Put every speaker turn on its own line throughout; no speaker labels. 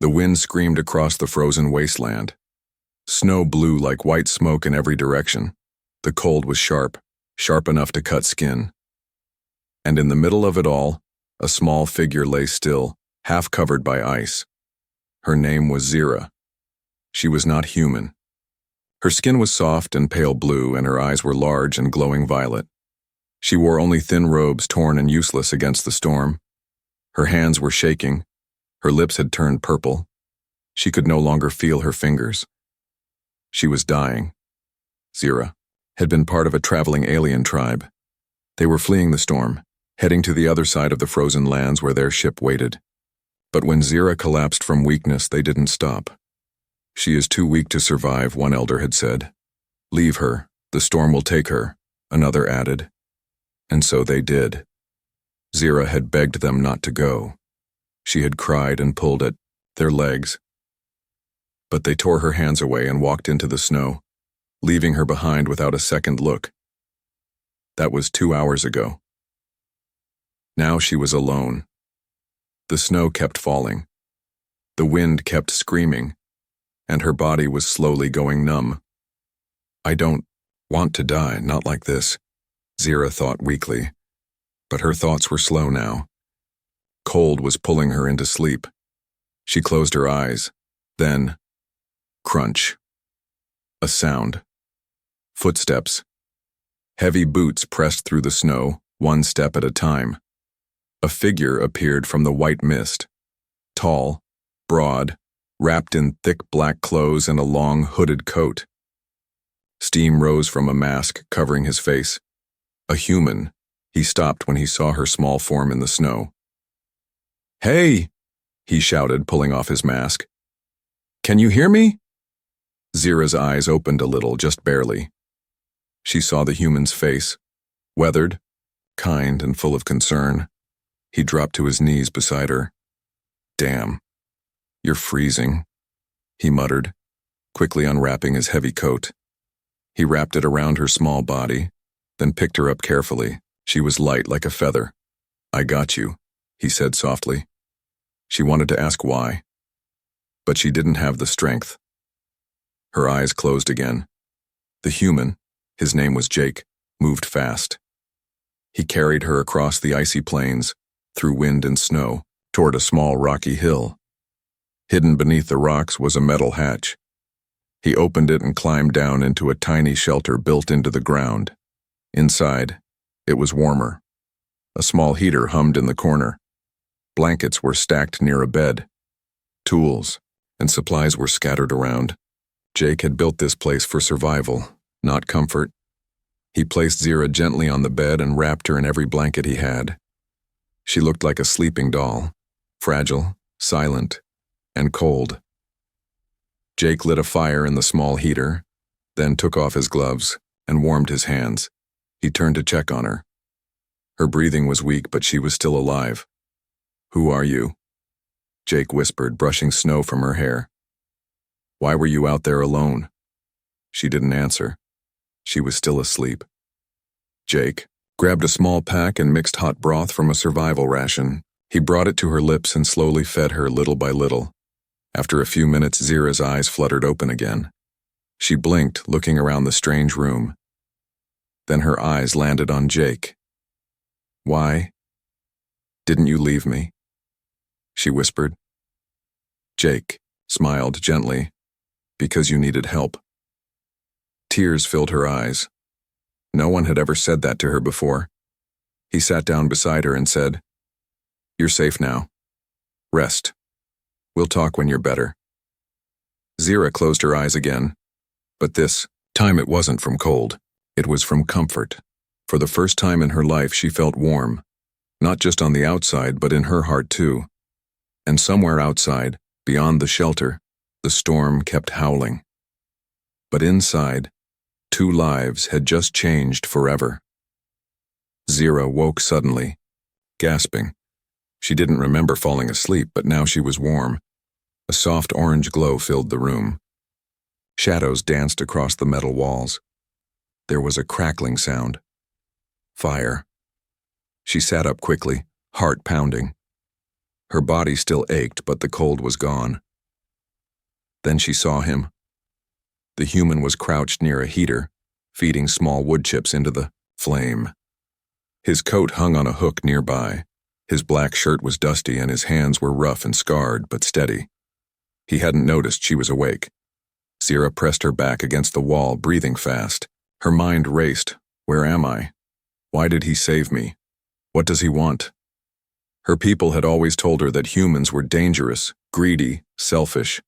The wind screamed across the frozen wasteland. Snow blew like white smoke in every direction. The cold was sharp, sharp enough to cut skin. And in the middle of it all, a small figure lay still, half covered by ice. Her name was Zira. She was not human. Her skin was soft and pale blue, and her eyes were large and glowing violet. She wore only thin robes torn and useless against the storm. Her hands were shaking. Her lips had turned purple. She could no longer feel her fingers. She was dying. Zira had been part of a traveling alien tribe. They were fleeing the storm, heading to the other side of the frozen lands where their ship waited. But when Zira collapsed from weakness, they didn't stop. "She is too weak to survive," one elder had said. "Leave her, the storm will take her," another added. And so they did. Zira had begged them not to go. She had cried and pulled at their legs. But they tore her hands away and walked into the snow, leaving her behind without a second look. That was 2 hours ago. Now she was alone. The snow kept falling. The wind kept screaming, and her body was slowly going numb. "I don't want to die, not like this," Zira thought weakly. But her thoughts were slow now. Cold was pulling her into sleep. She closed her eyes. Then, crunch. A sound. Footsteps. Heavy boots pressed through the snow, one step at a time. A figure appeared from the white mist. Tall, broad, wrapped in thick black clothes and a long hooded coat. Steam rose from a mask covering his face. A human. He stopped when he saw her small form in the snow. "Hey!" he shouted, pulling off his mask. "Can you hear me?" Zira's eyes opened a little, just barely. She saw the human's face, weathered, kind, and full of concern. He dropped to his knees beside her. "Damn, you're freezing," he muttered, quickly unwrapping his heavy coat. He wrapped it around her small body, then picked her up carefully. She was light like a feather. "I got you," he said softly. She wanted to ask why, but she didn't have the strength. Her eyes closed again. The human, his name was Jake, moved fast. He carried her across the icy plains, through wind and snow, toward a small rocky hill. Hidden beneath the rocks was a metal hatch. He opened it and climbed down into a tiny shelter built into the ground. Inside, it was warmer. A small heater hummed in the corner. Blankets were stacked near a bed. Tools and supplies were scattered around. Jake had built this place for survival, not comfort. He placed Zira gently on the bed and wrapped her in every blanket he had. She looked like a sleeping doll, fragile, silent, and cold. Jake lit a fire in the small heater, then took off his gloves and warmed his hands. He turned to check on her. Her breathing was weak, but she was still alive. "Who are you?" Jake whispered, brushing snow from her hair. "Why were you out there alone?" She didn't answer. She was still asleep. Jake grabbed a small pack and mixed hot broth from a survival ration. He brought it to her lips and slowly fed her little by little. After a few minutes, Zira's eyes fluttered open again. She blinked, looking around the strange room. Then her eyes landed on Jake. "Why didn't you leave me?" she whispered. Jake smiled gently. "Because you needed help." Tears filled her eyes. No one had ever said that to her before. He sat down beside her and said, "You're safe now. Rest. We'll talk when you're better." Zira closed her eyes again, but this time it wasn't from cold. It was from comfort. For the first time in her life, she felt warm, not just on the outside, but in her heart too. And somewhere outside, beyond the shelter, the storm kept howling. But inside, 2 lives had just changed forever. Zira woke suddenly, gasping. She didn't remember falling asleep, but now she was warm. A soft orange glow filled the room. Shadows danced across the metal walls. There was a crackling sound. Fire. She sat up quickly, heart pounding. Her body still ached, but the cold was gone. Then she saw him. The human was crouched near a heater, feeding small wood chips into the flame. His coat hung on a hook nearby. His black shirt was dusty and his hands were rough and scarred, but steady. He hadn't noticed she was awake. Zira pressed her back against the wall, breathing fast. Her mind raced. Where am I? Why did he save me? What does he want? Her people had always told her that humans were dangerous, greedy, selfish.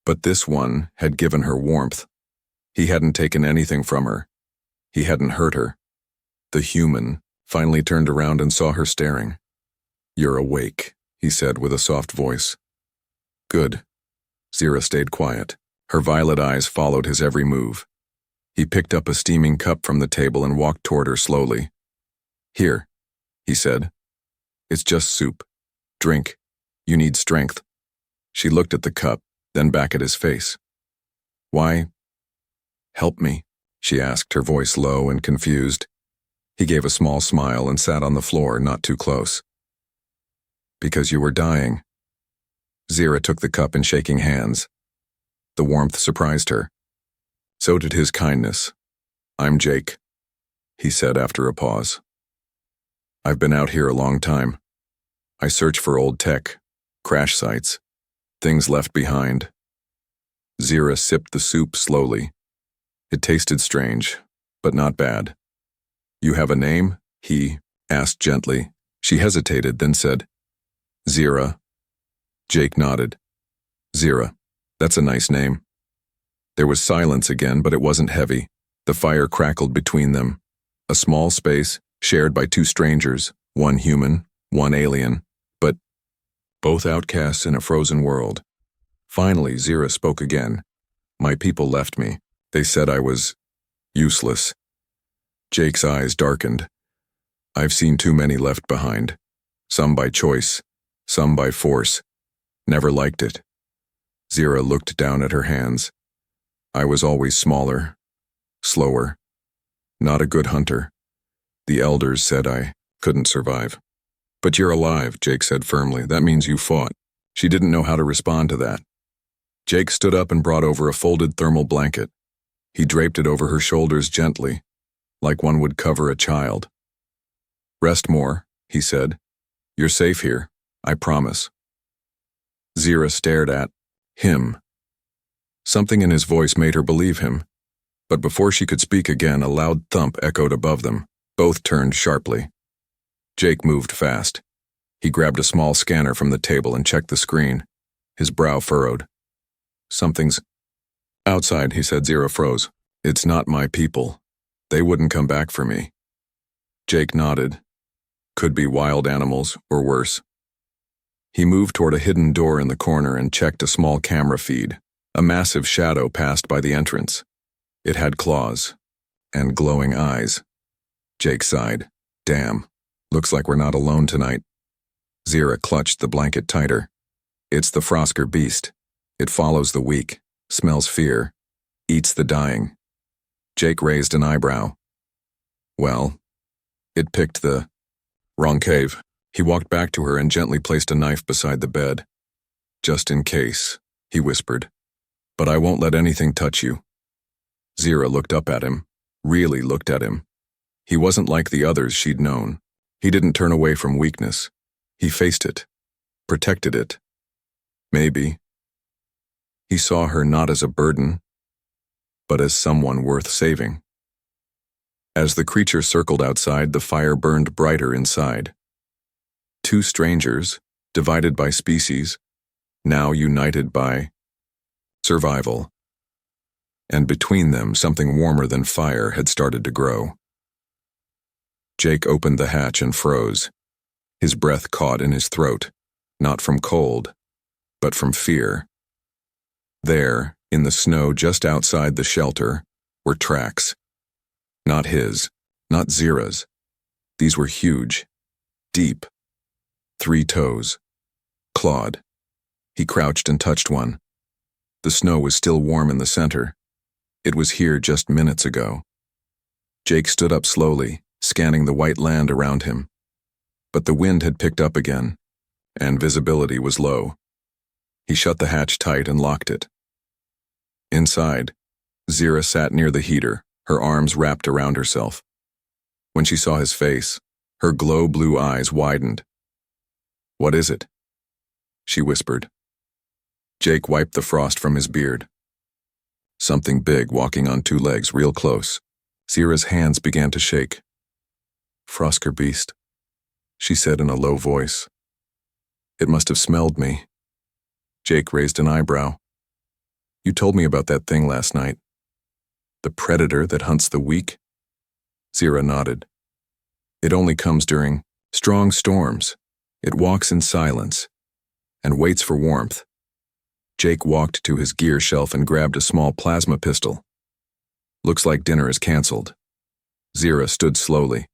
But this one had given her warmth. He hadn't taken anything from her. He hadn't hurt her. The human finally turned around and saw her staring. "You're awake," he said with a soft voice. "Good." Zira stayed quiet. Her violet eyes followed his every move. He picked up a steaming cup from the table and walked toward her slowly. "Here," he said. "It's just soup. Drink. You need strength." She looked at the cup, then back at his face. "Why? Help me," she asked, her voice low and confused. He gave a small smile and sat on the floor, not too close. "Because you were dying." Zira took the cup in shaking hands. The warmth surprised her. So did his kindness. "I'm Jake," he said after a pause. "I've been out here a long time. I search for old tech, crash sites, things left behind." Zira sipped the soup slowly. It tasted strange, but not bad. "You have a name?" he asked gently. She hesitated, then said, "Zira." Jake nodded. "Zira, that's a nice name." There was silence again, but it wasn't heavy. The fire crackled between them. A small space, shared by two strangers, one human, one alien, but both outcasts in a frozen world. Finally, Zira spoke again. "My people left me. They said I was useless." Jake's eyes darkened. "I've seen too many left behind. Some by choice, some by force. Never liked it." Zira looked down at her hands. "I was always smaller, slower, not a good hunter. The elders said I couldn't survive." "But you're alive," Jake said firmly. "That means you fought." She didn't know how to respond to that. Jake stood up and brought over a folded thermal blanket. He draped it over her shoulders gently, like one would cover a child. "Rest more," he said. "You're safe here, I promise." Zira stared at him. Something in his voice made her believe him. But before she could speak again, a loud thump echoed above them. Both turned sharply. Jake moved fast. He grabbed a small scanner from the table and checked the screen. His brow furrowed. "Something's outside," he said. Zira froze. "It's not my people. They wouldn't come back for me." Jake nodded. "Could be wild animals, or worse." He moved toward a hidden door in the corner and checked a small camera feed. A massive shadow passed by the entrance. It had claws and glowing eyes. Jake sighed. "Damn, looks like we're not alone tonight." Zira clutched the blanket tighter. "It's the Frosker beast. It follows the weak, smells fear, eats the dying." Jake raised an eyebrow. "Well, it picked the wrong cave." He walked back to her and gently placed a knife beside the bed. "Just in case," he whispered. "But I won't let anything touch you." Zira looked up at him, really looked at him. He wasn't like the others she'd known. He didn't turn away from weakness. He faced it, protected it. Maybe. He saw her not as a burden, but as someone worth saving. As the creature circled outside, the fire burned brighter inside. Two strangers, divided by species, now united by survival. And between them, something warmer than fire had started to grow. Jake opened the hatch and froze. His breath caught in his throat, not from cold, but from fear. There, in the snow just outside the shelter, were tracks. Not his, not Zira's. These were huge, deep. 3 toes. Clawed. He crouched and touched one. The snow was still warm in the center. It was here just minutes ago. Jake stood up slowly, scanning the white land around him. But the wind had picked up again, and visibility was low. He shut the hatch tight and locked it. Inside, Zira sat near the heater, her arms wrapped around herself. When she saw his face, her glow-blue eyes widened. "What is it?" she whispered. Jake wiped the frost from his beard. "Something big walking on two legs real close." Zira's hands began to shake. "Frosker beast," she said in a low voice. "It must have smelled me." Jake raised an eyebrow. "You told me about that thing last night. The predator that hunts the weak?" Zira nodded. "It only comes during strong storms. It walks in silence and waits for warmth." Jake walked to his gear shelf and grabbed a small plasma pistol. "Looks like dinner is canceled." Zira stood slowly,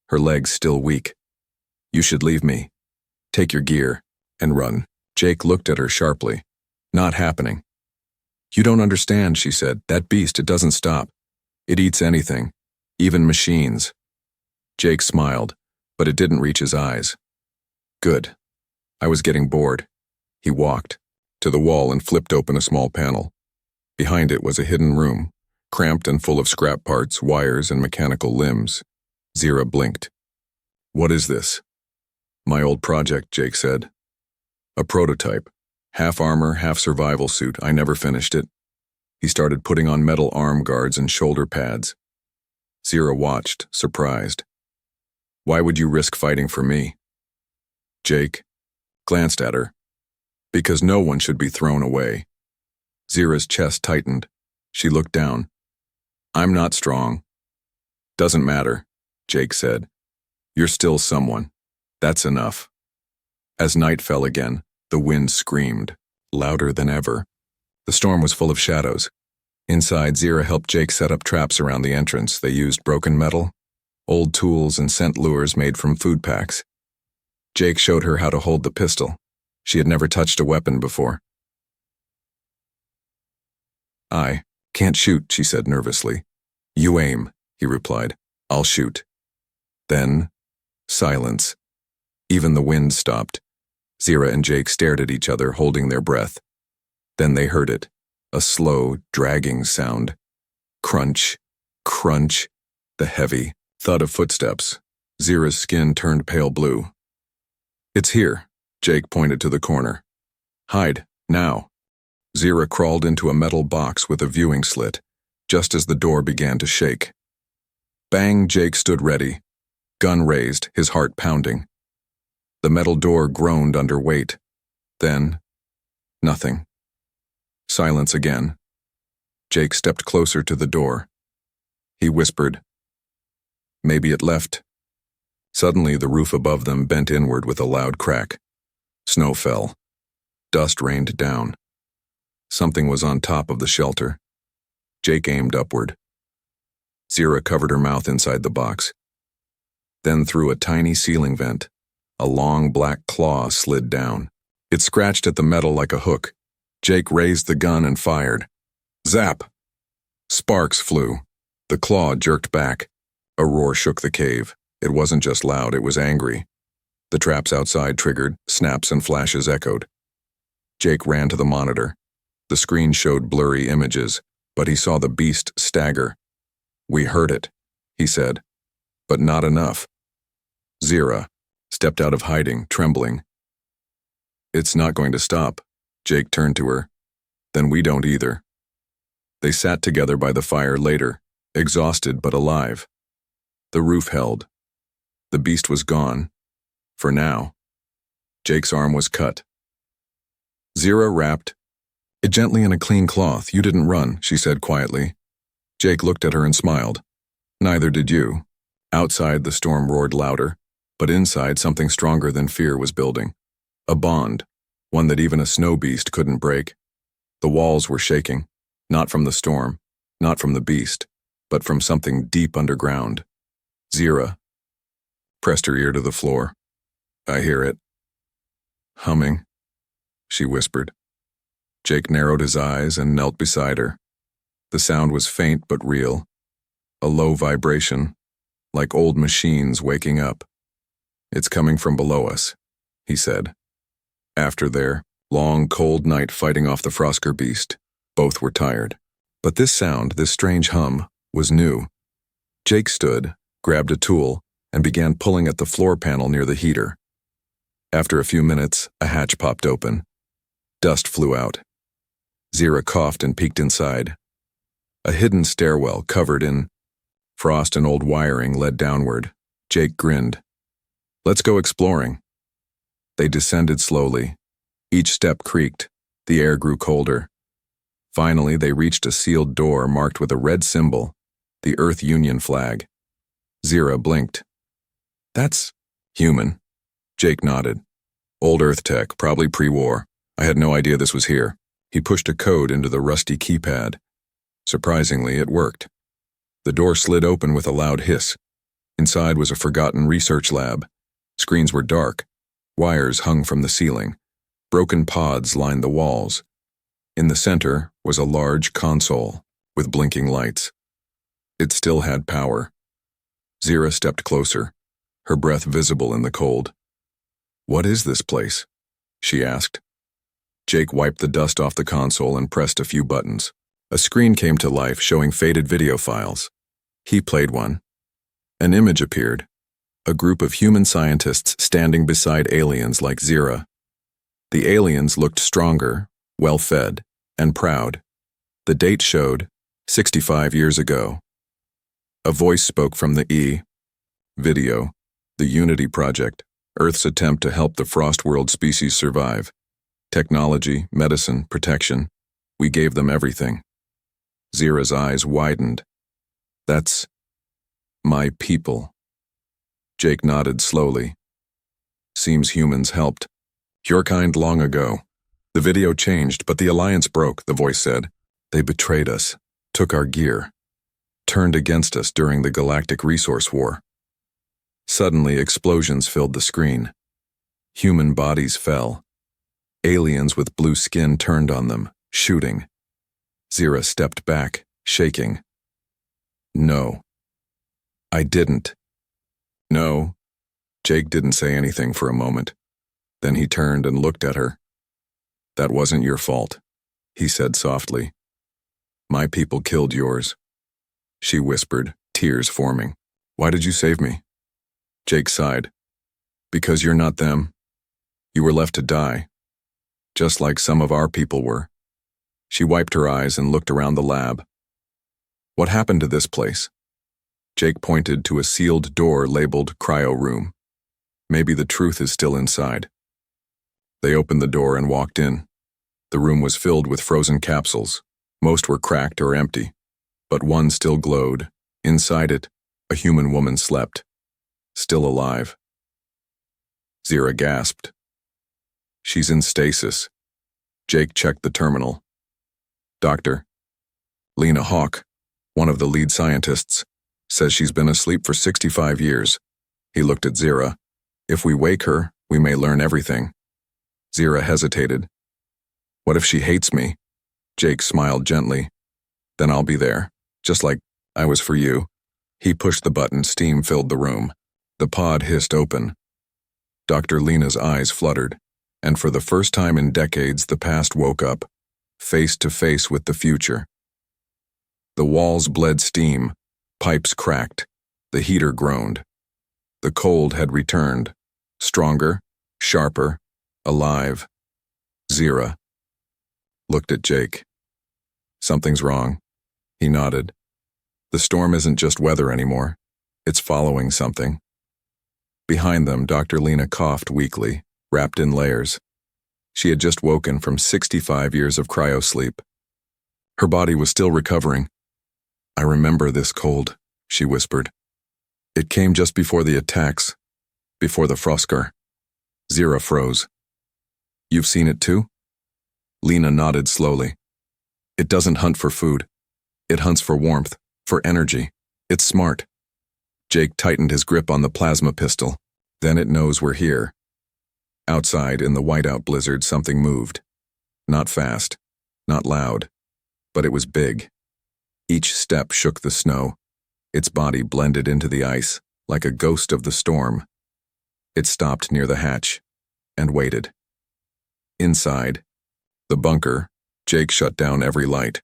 her legs still weak. "You should leave me. Take your gear and run." Jake looked at her sharply. "Not happening." "You don't understand," she said. "That beast, it doesn't stop. It eats anything, even machines." Jake smiled, but it didn't reach his eyes. "Good. I was getting bored." He walked to the wall and flipped open a small panel. Behind it was a hidden room, cramped and full of scrap parts, wires, and mechanical limbs. Zira blinked. "What is this?" "My old project," Jake said. "A prototype. Half armor, half survival suit. I never finished it." He started putting on metal arm guards and shoulder pads. Zira watched, surprised. "Why would you risk fighting for me?" Jake glanced at her. "Because no one should be thrown away." Zira's chest tightened. She looked down. "I'm not strong." "Doesn't matter," Jake said. "You're still someone. That's enough." As night fell again, the wind screamed, louder than ever. The storm was full of shadows. Inside, Zira helped Jake set up traps around the entrance. They used broken metal, old tools, and scent lures made from food packs. Jake showed her how to hold the pistol. She had never touched a weapon before. "I can't shoot," she said nervously. "You aim," he replied. "I'll shoot." Then, silence. Even the wind stopped. Zira and Jake stared at each other, holding their breath. Then they heard it, a slow, dragging sound. Crunch, crunch, the heavy thud of footsteps. Zira's skin turned pale blue. "It's here," Jake pointed to the corner. "Hide, now." Zira crawled into a metal box with a viewing slit, just as the door began to shake. Bang, Jake stood ready, gun raised, his heart pounding. The metal door groaned under weight. Then, nothing. Silence again. Jake stepped closer to the door. He whispered, "Maybe it left." Suddenly, the roof above them bent inward with a loud crack. Snow fell. Dust rained down. Something was on top of the shelter. Jake aimed upward. Zira covered her mouth inside the box. Then through a tiny ceiling vent, a long black claw slid down. It scratched at the metal like a hook. Jake raised the gun and fired. Zap! Sparks flew. The claw jerked back. A roar shook the cave. It wasn't just loud, it was angry. The traps outside triggered, snaps and flashes echoed. Jake ran to the monitor. The screen showed blurry images, but he saw the beast stagger. "We heard it," he said, "but not enough." Zira stepped out of hiding, trembling. "It's not going to stop." Jake turned to her. "Then we don't either." They sat together by the fire later, exhausted but alive. The roof held. The beast was gone. For now. Jake's arm was cut. Zira wrapped it gently in a clean cloth. "You didn't run," she said quietly. Jake looked at her and smiled. "Neither did you." Outside, the storm roared louder, but inside, something stronger than fear was building. A bond, one that even a snow beast couldn't break. The walls were shaking, not from the storm, not from the beast, but from something deep underground. Zira pressed her ear to the floor. "I hear it. Humming," she whispered. Jake narrowed his eyes and knelt beside her. The sound was faint but real, a low vibration, like old machines waking up. "It's coming from below us," he said. After their long, cold night fighting off the Frosker beast, both were tired. But this sound, this strange hum, was new. Jake stood, grabbed a tool, and began pulling at the floor panel near the heater. After a few minutes, a hatch popped open. Dust flew out. Zira coughed and peeked inside. A hidden stairwell covered in frost and old wiring led downward. Jake grinned. "Let's go exploring." They descended slowly. Each step creaked. The air grew colder. Finally, they reached a sealed door marked with a red symbol, the Earth Union flag. Zira blinked. "That's human." Jake nodded. "Old Earth tech, probably pre-war. I had no idea this was here." He pushed a code into the rusty keypad. Surprisingly, it worked. The door slid open with a loud hiss. Inside was a forgotten research lab. Screens were dark. Wires hung from the ceiling. Broken pods lined the walls. In the center was a large console with blinking lights. It still had power. Zira stepped closer, her breath visible in the cold. "What is this place?" she asked. Jake wiped the dust off the console and pressed a few buttons. A screen came to life showing faded video files. He played one. An image appeared. A group of human scientists standing beside aliens like Zira. The aliens looked stronger, well-fed, and proud. The date showed 65 years ago. A voice spoke from the video, the Unity Project, Earth's attempt to help the Frost World species survive. Technology, medicine, protection. We gave them everything. Zira's eyes widened. "That's my people." Jake nodded slowly. "Seems humans helped. Your kind long ago. The video changed, but the alliance broke," the voice said. "They betrayed us, took our gear, turned against us during the Galactic Resource War." Suddenly, explosions filled the screen. Human bodies fell. Aliens with blue skin turned on them, shooting. Zira stepped back, shaking. "No. I didn't." "No." Jake didn't say anything for a moment. Then he turned and looked at her. "That wasn't your fault," he said softly. "My people killed yours." She whispered, tears forming. "Why did you save me?" Jake sighed. "Because you're not them. You were left to die. Just like some of our people were." She wiped her eyes and looked around the lab. "What happened to this place?" Jake pointed to a sealed door labeled cryo room. "Maybe the truth is still inside." They opened the door and walked in. The room was filled with frozen capsules. Most were cracked or empty, but one still glowed. Inside it, a human woman slept, still alive. Zira gasped. "She's in stasis." Jake checked the terminal. "Doctor, Lena Hawk, one of the lead scientists, says she's been asleep for 65 years. He looked at Zira. "If we wake her, we may learn everything." Zira hesitated. "What if she hates me?" Jake smiled gently. "Then I'll be there, just like I was for you." He pushed the button. Steam filled the room. The pod hissed open. Dr. Lena's eyes fluttered, and for the first time in decades the past woke up, face to face with the future. The walls bled steam, pipes cracked, the heater groaned. The cold had returned, stronger, sharper, alive. Zira looked at Jake. "Something's wrong." He nodded. "The storm isn't just weather anymore. It's following something." Behind them, Dr. Lena coughed weakly, wrapped in layers. She had just woken from 65 years of cryosleep. Her body was still recovering. "I remember this cold," she whispered. "It came just before the attacks, before the Froskar." Zira froze. "You've seen it too?" Lena nodded slowly. "It doesn't hunt for food. It hunts for warmth, for energy. It's smart." Jake tightened his grip on the plasma pistol. "Then it knows we're here." Outside, in the whiteout blizzard, something moved. Not fast, not loud, but it was big. Each step shook the snow. Its body blended into the ice, like a ghost of the storm. It stopped near the hatch, and waited. Inside, the bunker, Jake shut down every light.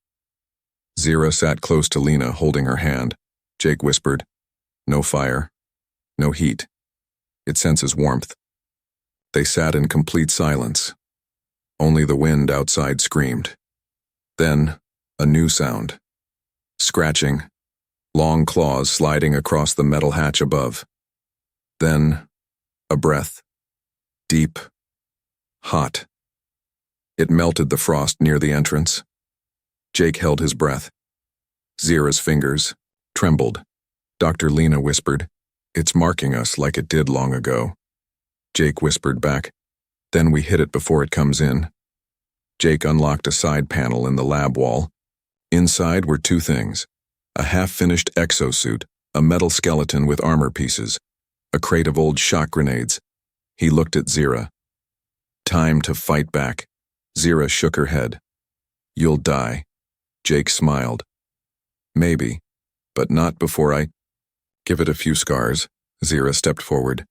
Zira sat close to Lena, holding her hand. Jake whispered, "No fire. No heat. It senses warmth." They sat in complete silence. Only the wind outside screamed. Then, a new sound. Scratching. Long claws sliding across the metal hatch above. Then, a breath. Deep. Hot. It melted the frost near the entrance. Jake held his breath. Zira's fingers trembled. Dr. Lena whispered, "It's marking us like it did long ago." Jake whispered back, "Then we hit it before it comes in." Jake unlocked a side panel in the lab wall. Inside were two things: a half-finished exosuit, a metal skeleton with armor pieces, a crate of old shock grenades. He looked at Zira. "Time to fight back." Zira shook her head. "You'll die." Jake smiled. "Maybe, but not before I give it a few scars." Zira stepped forward.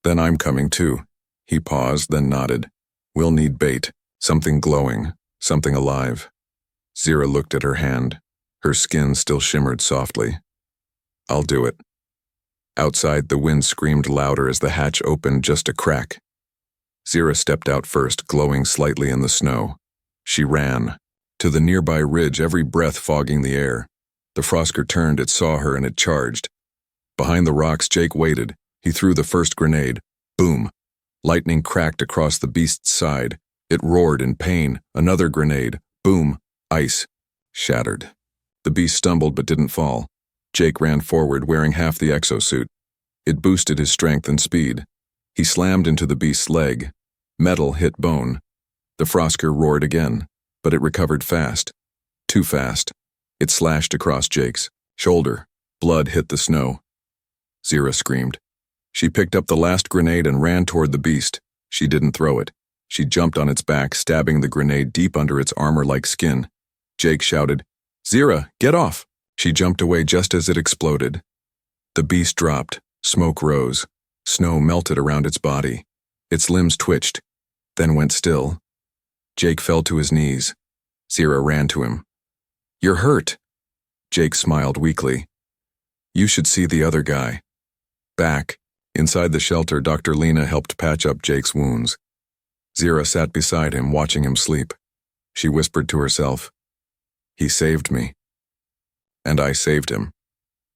"Then I'm coming too." He paused, then nodded. "We'll need bait, something glowing, something alive." Zira looked at her hand. Her skin still shimmered softly. "I'll do it." Outside, the wind screamed louder as the hatch opened just a crack. Zira stepped out first, glowing slightly in the snow. She ran to the nearby ridge, every breath fogging the air. The Frosker turned, it saw her, and it charged. Behind the rocks, Jake waited. He threw the first grenade. Boom! Lightning cracked across the beast's side. It roared in pain. Another grenade. Boom! Ice. Shattered. The beast stumbled but didn't fall. Jake ran forward, wearing half the exosuit. It boosted his strength and speed. He slammed into the beast's leg. Metal hit bone. The Frosker roared again, but it recovered fast. Too fast. It slashed across Jake's shoulder. Blood hit the snow. Zira screamed. She picked up the last grenade and ran toward the beast. She didn't throw it. She jumped on its back, stabbing the grenade deep under its armor-like skin. Jake shouted, "Zira, get off!" She jumped away just as it exploded. The beast dropped. Smoke rose. Snow melted around its body. Its limbs twitched, then went still. Jake fell to his knees. Zira ran to him. "You're hurt." Jake smiled weakly. "You should see the other guy." Back, inside the shelter, Dr. Lena helped patch up Jake's wounds. Zira sat beside him, watching him sleep. She whispered to herself, "He saved me." And I saved him.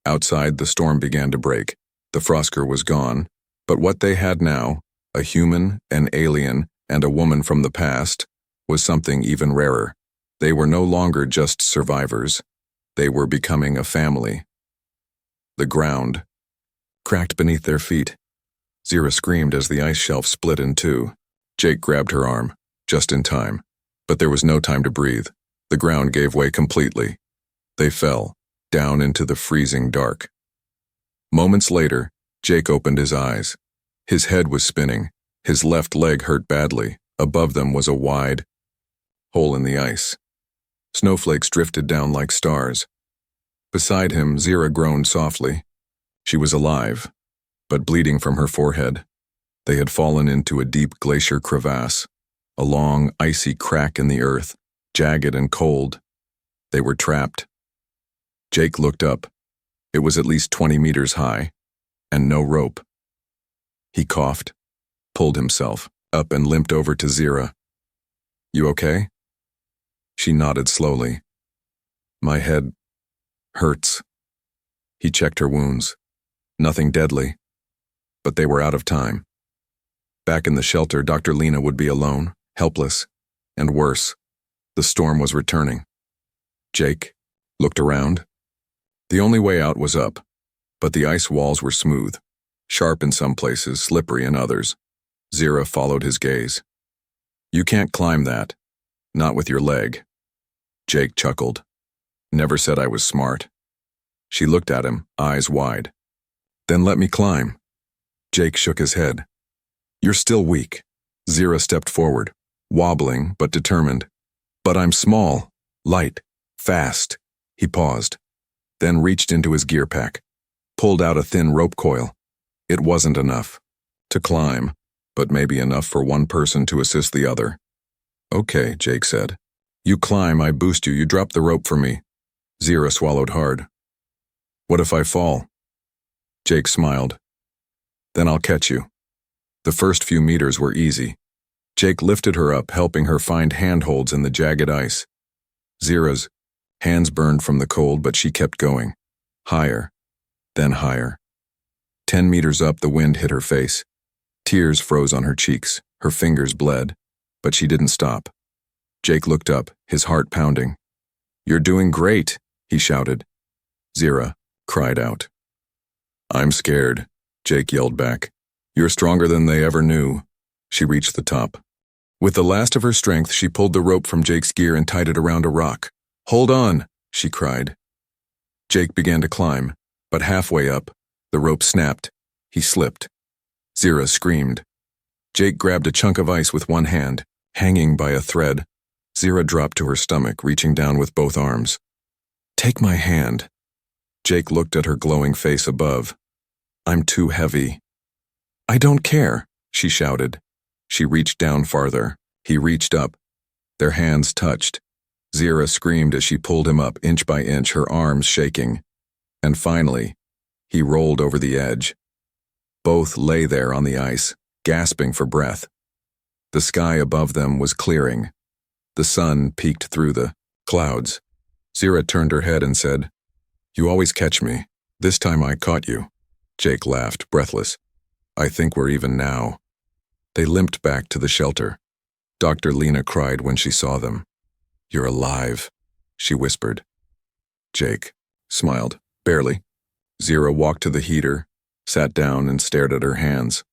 Outside, the storm began to break. The Frosker was gone, but what they had now, a human, an alien, and a woman from the past, was something even rarer. They were no longer just survivors. They were becoming a family. The ground cracked beneath their feet. Zira screamed as the ice shelf split in two. Jake grabbed her arm, just in time. But there was no time to breathe. The ground gave way completely. They fell, down into the freezing dark. Moments later, Jake opened his eyes. His head was spinning. His left leg hurt badly. Above them was a wide hole in the ice. Snowflakes drifted down like stars. Beside him, Zira groaned softly. She was alive, but bleeding from her forehead. They had fallen into a deep glacier crevasse, a long, icy crack in the earth, jagged and cold. They were trapped. Jake looked up. It was at least 20 meters high, and no rope. He coughed, pulled himself up, and limped over to Zira. "You okay?" She nodded slowly. "My head hurts." He checked her wounds. Nothing deadly, but they were out of time. Back in the shelter, Dr. Lena would be alone, helpless, and worse. The storm was returning. Jake looked around. The only way out was up, but the ice walls were smooth, sharp in some places, slippery in others. Zira followed his gaze. "You can't climb that, not with your leg." Jake chuckled. "Never said I was smart." She looked at him, eyes wide. "Then let me climb." Jake shook his head. "You're still weak." Zira stepped forward, wobbling but determined. "But I'm small, light, fast." He paused, then reached into his gear pack, pulled out a thin rope coil. It wasn't enough to climb, but maybe enough for one person to assist the other. "Okay," Jake said. "You climb, I boost you. You drop the rope for me." Zira swallowed hard. What if I fall? Jake smiled. Then I'll catch you. The first few meters were easy. Jake lifted her up, helping her find handholds in the jagged ice. Zira's hands burned from the cold, but she kept going. Higher, then higher. 10 meters up, the wind hit her face. Tears froze on her cheeks, her fingers bled, but she didn't stop. Jake looked up, his heart pounding. You're doing great, he shouted. Zira cried out. I'm scared, Jake yelled back. You're stronger than they ever knew. She reached the top. With the last of her strength, she pulled the rope from Jake's gear and tied it around a rock. Hold on, she cried. Jake began to climb, but halfway up, the rope snapped. He slipped. Zira screamed. Jake grabbed a chunk of ice with one hand, hanging by a thread. Zira dropped to her stomach, reaching down with both arms. Take my hand. Jake looked at her glowing face above. I'm too heavy. I don't care, she shouted. She reached down farther. He reached up. Their hands touched. Zira screamed as she pulled him up inch by inch, her arms shaking. And finally, he rolled over the edge. Both lay there on the ice, gasping for breath. The sky above them was clearing. The sun peeked through the clouds. Zira turned her head and said, You always catch me. This time I caught you. Jake laughed, breathless. I think we're even now. They limped back to the shelter. Dr. Lena cried when she saw them. You're alive, she whispered. Jake smiled, barely. Zira walked to the heater, sat down and stared at her hands.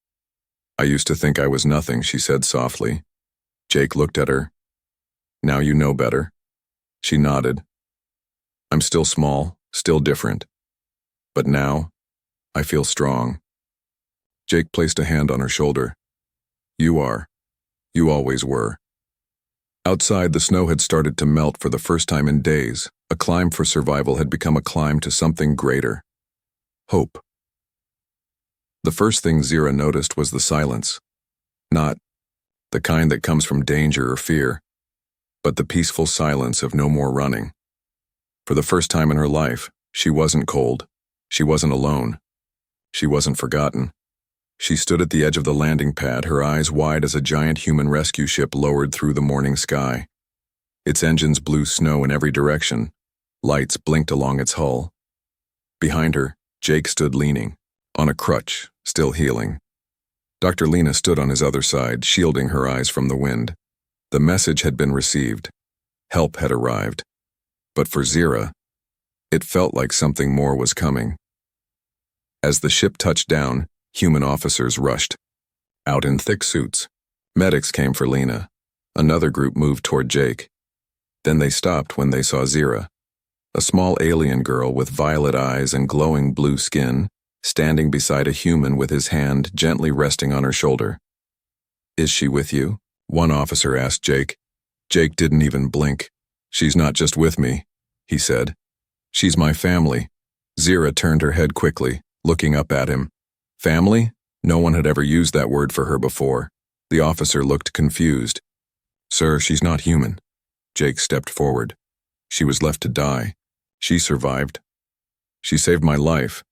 I used to think I was nothing, she said softly. Jake looked at her. Now you know better. She nodded. I'm still small, still different. But now, I feel strong. Jake placed a hand on her shoulder. You are. You always were. Outside, the snow had started to melt for the first time in days. A climb for survival had become a climb to something greater. Hope. The first thing Zira noticed was the silence. Not the kind that comes from danger or fear, but the peaceful silence of no more running. For the first time in her life, she wasn't cold. She wasn't alone. She wasn't forgotten. She stood at the edge of the landing pad, her eyes wide as a giant human rescue ship lowered through the morning sky. Its engines blew snow in every direction. Lights blinked along its hull. Behind her, Jake stood leaning, on a crutch, still healing. Dr. Lena stood on his other side, shielding her eyes from the wind. The message had been received. Help had arrived. But for Zira, it felt like something more was coming. As the ship touched down, human officers rushed. Out in thick suits. Medics came for Lena. Another group moved toward Jake. Then they stopped when they saw Zira, a small alien girl with violet eyes and glowing blue skin, standing beside a human with his hand gently resting on her shoulder. Is she with you? One officer asked Jake. Jake didn't even blink. She's not just with me, he said. She's my family. Zira turned her head quickly, looking up at him. Family? No one had ever used that word for her before. The officer looked confused. Sir, she's not human. Jake stepped forward. She was left to die. She survived. She saved my life,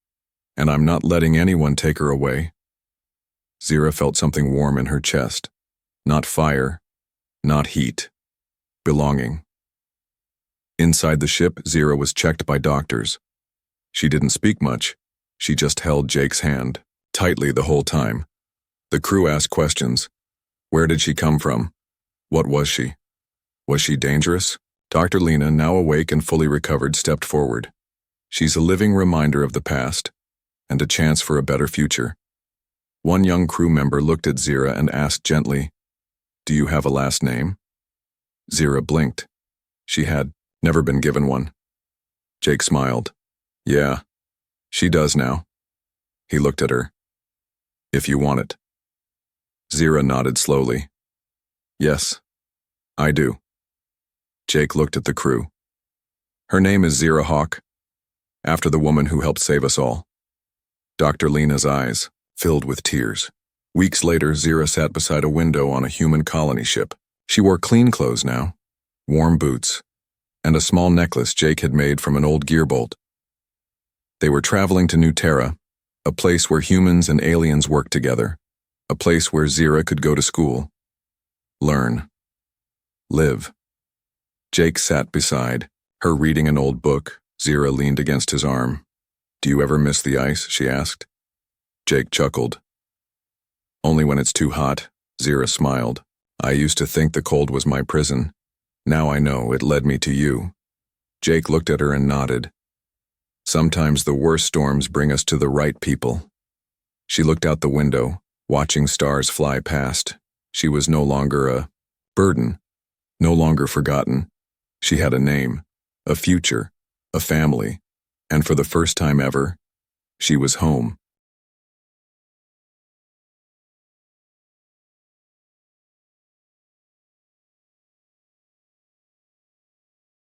and I'm not letting anyone take her away. Zira felt something warm in her chest. Not fire, not heat. Belonging. Inside the ship, Zira was checked by doctors. She didn't speak much. She just held Jake's hand, tightly the whole time. The crew asked questions. Where did she come from? What was she? Was she dangerous? Dr. Lena, now awake and fully recovered, stepped forward. She's a living reminder of the past, and a chance for a better future. One young crew member looked at Zira and asked gently, Do you have a last name? Zira blinked. She had never been given one. Jake smiled. Yeah, she does now. He looked at her. If you want it. Zira nodded slowly. Yes, I do. Jake looked at the crew. Her name is Zira Hawk, after the woman who helped save us all. Dr. Lena's eyes filled with tears. Weeks later, Zira sat beside a window on a human colony ship. She wore clean clothes now, warm boots, and a small necklace Jake had made from an old gearbolt. They were traveling to New Terra, a place where humans and aliens worked together, a place where Zira could go to school, learn, live. Jake sat beside her reading an old book. Zira leaned against his arm. "Do you ever miss the ice?" she asked. Jake chuckled. "Only when it's too hot," Zira smiled. "I used to think the cold was my prison. Now I know it led me to you." Jake looked at her and nodded. "Sometimes the worst storms bring us to the right people." She looked out the window, watching stars fly past. She was no longer a burden, no longer forgotten. She had a name, a future, a family, and for the first time ever, she was home.